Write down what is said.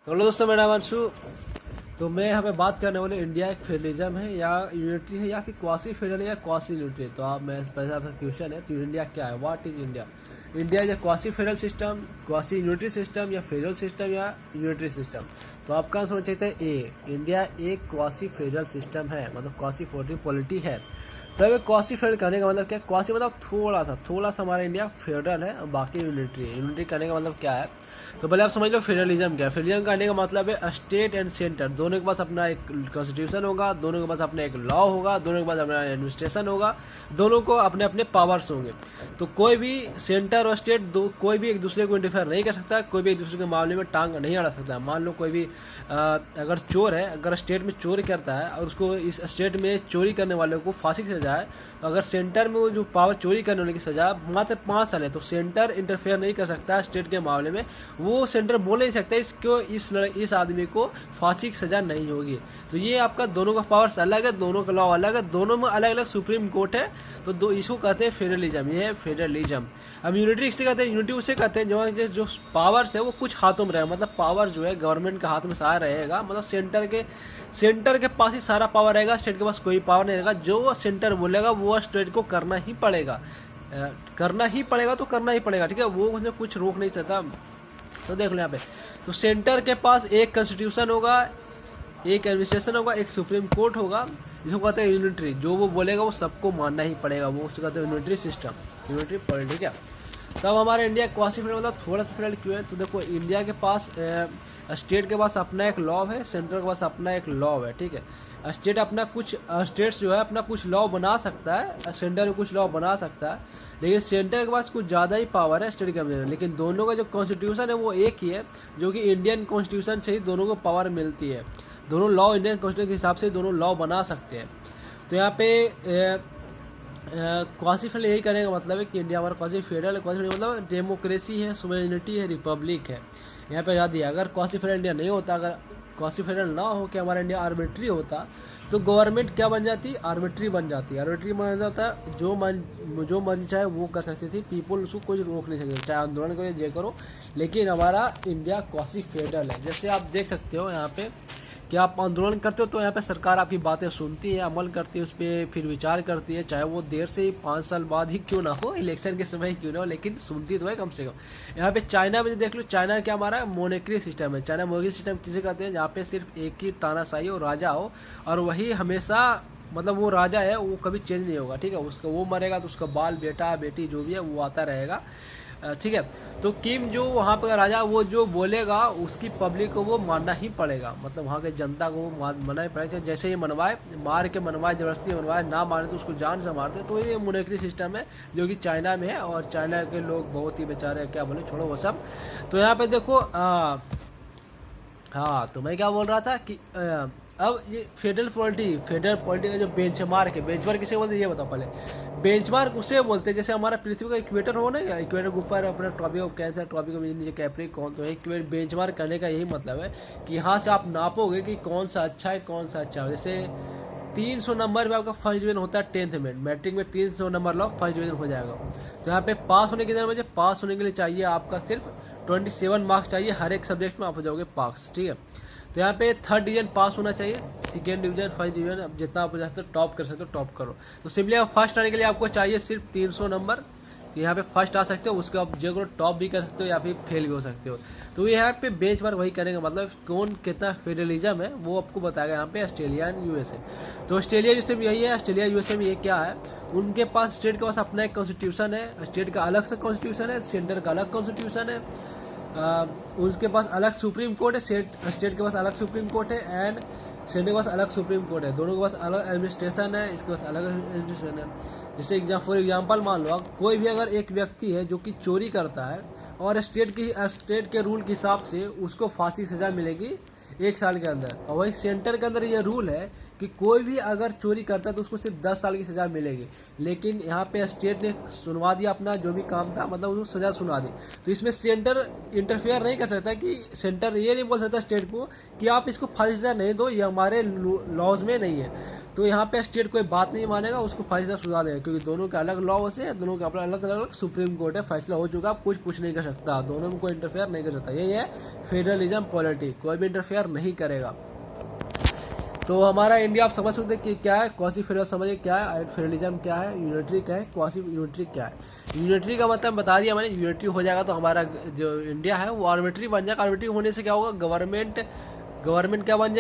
तो हेलो दोस्तों, मेरा नाम अंशु। तो मैं यहाँ पे बात करने वाले इंडिया एक फेडरलिज्म है या यूनिटरी है या फिर क्वासी फेडरल या क्वासी यूनिटरी। तो आप मैं पहले आपका क्वेश्चन है, तो इंडिया क्या है? What is India? India is quasi federal system, quasi unitary system या फेडरल सिस्टम या यूनिटरी सिस्टम। तो आपका आंसर होना चाहिए ए। इंडिया एक क्वासी फेडरल सिस्टम है, मतलब क्वासी फेडरल पॉलिटी है। तो अब क्वासी फेडरल कहने का मतलब क्या? क्वासी मतलब थोड़ा सा हमारा इंडिया फेडरल है और बाकी यूनिटरी है। यूनिटरी कहने का मतलब क्या है? तो पहले आप समझ लो फेडरलिज्म क्या है। फेडरलिज्म कहने का मतलब है स्टेट एंड सेंटर दोनों के पास अपना एक कॉन्स्टिट्यूशन होगा, दोनों के पास अपना एक लॉ होगा, दोनों के पास अपना एडमिनिस्ट्रेशन होगा, दोनों को अपने अपने पावर्स होंगे। तो कोई भी सेंटर और स्टेट कोई भी एक दूसरे को इंटरफेयर नहीं कर सकता, कोई भी एक दूसरे के मामले में टांग नहीं अड़ा सकता। मान लो कोई भी अगर चोर है, अगर स्टेट में चोरी करता है और उसको इस स्टेट में चोरी करने वाले को फांसी की सजा है, तो अगर सेंटर में वो जो पावर चोरी करने वाले की सजा मात्र 5 साल है, तो सेंटर इंटरफेयर नहीं कर सकता स्टेट के मामले में। वो सेंटर बोल नहीं सकता इसको इस आदमी को फांसी की सजा नहीं होगी। तो ये आपका दोनों का पावर्स अलग है, दोनों का लॉ अलग है, दोनों में अलग अलग सुप्रीम कोर्ट है। तो इसको कहते हैं फेडरलिज्म। ये है फेडरलिज्म। अब यूनिटरी किसे कहते हैं? यूनिटी उसे कहते हैं जो पावर्स है वो कुछ हाथों में रहेगा, मतलब पावर जो है गवर्नमेंट के हाथ में सारा रहेगा, मतलब सेंटर के पास ही सारा पावर रहेगा, स्टेट के पास कोई पावर नहीं रहेगा। जो सेंटर बोलेगा वो स्टेट को करना ही पड़ेगा, तो करना ही पड़ेगा, ठीक है। वो मुझे कुछ रोक नहीं सकता। तो देख लो यहाँ पे, तो सेंटर के पास एक कॉन्स्टिट्यूशन होगा, एक एडमिनिस्ट्रेशन होगा, एक सुप्रीम कोर्ट होगा, जिसको कहते हैं यूनिटरी। जो वो बोलेगा वो सबको मानना ही पड़ेगा, वो उसको कहते हैं यूनिटरी सिस्टम, यूनिटरी पॉलिटी। ठीक है। तब हमारे इंडिया क्वासी फेडरल मतलब थोड़ा सा फेडरल क्यों है? तो देखो, इंडिया के पास स्टेट के पास अपना एक लॉ है, सेंटर के पास अपना एक लॉ है, ठीक है। स्टेट अपना कुछ स्टेट्स जो है अपना कुछ लॉ बना सकता है, सेंटर में कुछ लॉ बना सकता है, लेकिन सेंटर के पास कुछ ज़्यादा ही पावर है स्टेट के अंदर। लेकिन दोनों का जो कॉन्स्टिट्यूशन है वो एक ही है, जो कि इंडियन कॉन्स्टिट्यूशन से ही दोनों को पावर मिलती है। दोनों लॉ इंडियन कॉन्स्टिट्यूशन के हिसाब से दोनों लॉ बना सकते हैं। तो यहाँ पे क्वासी फेडरल यही करने का मतलब है कि इंडिया हमारा क्वासी फेडरल है। क्वासी फेडरल मतलब डेमोक्रेसी है, सुवेरेनिटी है, रिपब्लिक है। यहाँ पे याद दिया, अगर क्वासी फेडरल इंडिया नहीं होता, अगर क्वासी फेडरल ना हो कि हमारा इंडिया आर्बिट्री होता, तो गवर्नमेंट क्या बन जाती? आर्बिट्री बन जाती। आर्बिट्री बन जाता है, जो मर्जी चाहे वो कर सकती थी, पीपल उसको कोई रोक नहीं सकते, चाहे आंदोलन करो जे करो। लेकिन हमारा इंडिया क्वासी फेडरल है। जैसे आप देख सकते हो यहाँ पे कि आप आंदोलन करते हो तो यहाँ पे सरकार आपकी बातें सुनती है, अमल करती है, उस पर फिर विचार करती है, चाहे वो देर से ही 5 साल बाद ही क्यों ना हो, इलेक्शन के समय ही क्यों ना हो, लेकिन सुनती तो है कम से कम। यहाँ पे चाइना में देख लो, चाइना क्या हमारा मोनेटरी सिस्टम है। चाइना मोनेटरी सिस्टम किसे कहते हैं? जहाँ पे सिर्फ एक ही तानाशाही हो, राजा हो, और वही हमेशा, मतलब वो राजा है वो कभी चेंज नहीं होगा, ठीक है। उसका वो मरेगा तो उसका बाल बेटा बेटी जो भी है वो आता रहेगा, ठीक है। तो किम जो वहाँ पे राजा, वो जो बोलेगा उसकी पब्लिक को वो मानना ही पड़ेगा, मतलब वहाँ के जनता को वो मानना ही पड़ेगा। जैसे ये मनवाए, मार के मनवाए, जबरदस्ती मनवाए, ना माने तो उसको जान से मारते। तो ये मोनेटरी सिस्टम है जो कि चाइना में है, और चाइना के लोग बहुत ही बेचारे, क्या बोले, छोड़ो वो सब। तो यहाँ पे देखो, हाँ, तो मैं क्या बोल रहा था कि अब ये फेडरल पॉलिटी का जो बेंचमार्क है, बेंचमार्क किसे बोलते हैं ये बताओ पहले। बेंचमार्क उसे बोलते हैं जैसे हमारा पृथ्वी का इक्वेटर हो ना, इक्वेटर के ऊपर अपना ट्रॉपिक कैंसर, ट्रॉपिक के नीचे कैप्रिकॉर्न। तो एक बेंचमार्क करने का यही मतलब है कि यहाँ से आप नापोगे कि कौन सा अच्छा है, कौन सा अच्छा है। जैसे 300 नंबर में आपका फर्स्ट डिवीजन होता है 10th में, मैट्रिक में 300 नंबर लो, फर्स्ट डिवीजन हो जाएगा। तो यहाँ पे पास होने के लिए, पास होने के लिए चाहिए आपका सिर्फ 27 मार्क्स चाहिए, हर एक सब्जेक्ट में आप हो जाओगे पास, ठीक है। तो यहाँ पे 3rd डिवीजन पास होना चाहिए, 2nd डिवीजन, 1st डिवीजन, अब जितना आप हो टॉप कर सकते हो टॉप करो। तो सिंपली आप फर्स्ट आने के लिए आपको चाहिए सिर्फ 300 नंबर, यहाँ पे फर्स्ट आ सकते हो, उसके आप जो टॉप भी कर सकते हो या फिर फेल भी हो सकते हो। तो यहाँ पे बेंचमार्क वही करने का मतलब कौन कितना फेडरलिज्म है वो आपको बताएगा यहाँ पे ऑस्ट्रेलिया एंड यूएसए। तो ऑस्ट्रेलिया यूएसए में यही है, ऑस्ट्रेलिया यूएसए में ये क्या है, उनके पास स्टेट के पास अपना एक कॉन्स्टिट्यूशन है, स्टेट का अलग सा कॉन्स्टिट्यूशन है, सेंटर का अलग कॉन्स्टिट्यूशन है, उसके पास अलग सुप्रीम कोर्ट है, स्टेट के पास अलग सुप्रीम कोर्ट है, एंड सेंटर के पास अलग सुप्रीम कोर्ट है, दोनों के पास अलग एडमिनिस्ट्रेशन है, इसके पास अलग एडमिनिस्ट्रेशन है। जैसे फॉर एग्जांपल मान लो, कोई भी अगर एक व्यक्ति है जो कि चोरी करता है और स्टेट के रूल के हिसाब से उसको फांसी सजा मिलेगी 1 साल के अंदर, और वही सेंटर के अंदर ये रूल है कि कोई भी अगर चोरी करता है तो उसको सिर्फ 10 साल की सजा मिलेगी। लेकिन यहाँ पे स्टेट ने सुनवा दिया अपना जो भी काम था, मतलब उसको सजा सुना दी। तो इसमें सेंटर इंटरफेयर नहीं कर सकता, कि सेंटर ये नहीं बोल सकता स्टेट को कि आप इसको फांसी सजा नहीं दो, ये हमारे लॉज में नहीं है। तो यहाँ पे स्टेट कोई बात नहीं मानेगा, उसको फैसला सुना देगा, क्योंकि दोनों के अलग लॉ से, दोनों का अपना अलग अलग सुप्रीम कोर्ट है, फैसला हो चुका, कुछ पूछ नहीं कर सकता, दोनों में कोई इंटरफेयर नहीं कर सकता। यही है फेडरलिज्म पॉलिटी, कोई भी इंटरफेयर नहीं करेगा। तो हमारा इंडिया आप समझ सकते हैं कि क्या है क्वासी फेडरल, समझिए क्या है फेडरलिज्म, क्या है यूनिटरी, क्या है क्वासी यूनिटरी, क्या है यूनिटरी का मतलब बता दिया मैंने। यूनिटरी हो जाएगा तो हमारा जो इंडिया है वो आर्बिट्री बन जाएगा। आर्बिट्री होने से क्या होगा, गवर्नमेंट क्या बन जाएगी,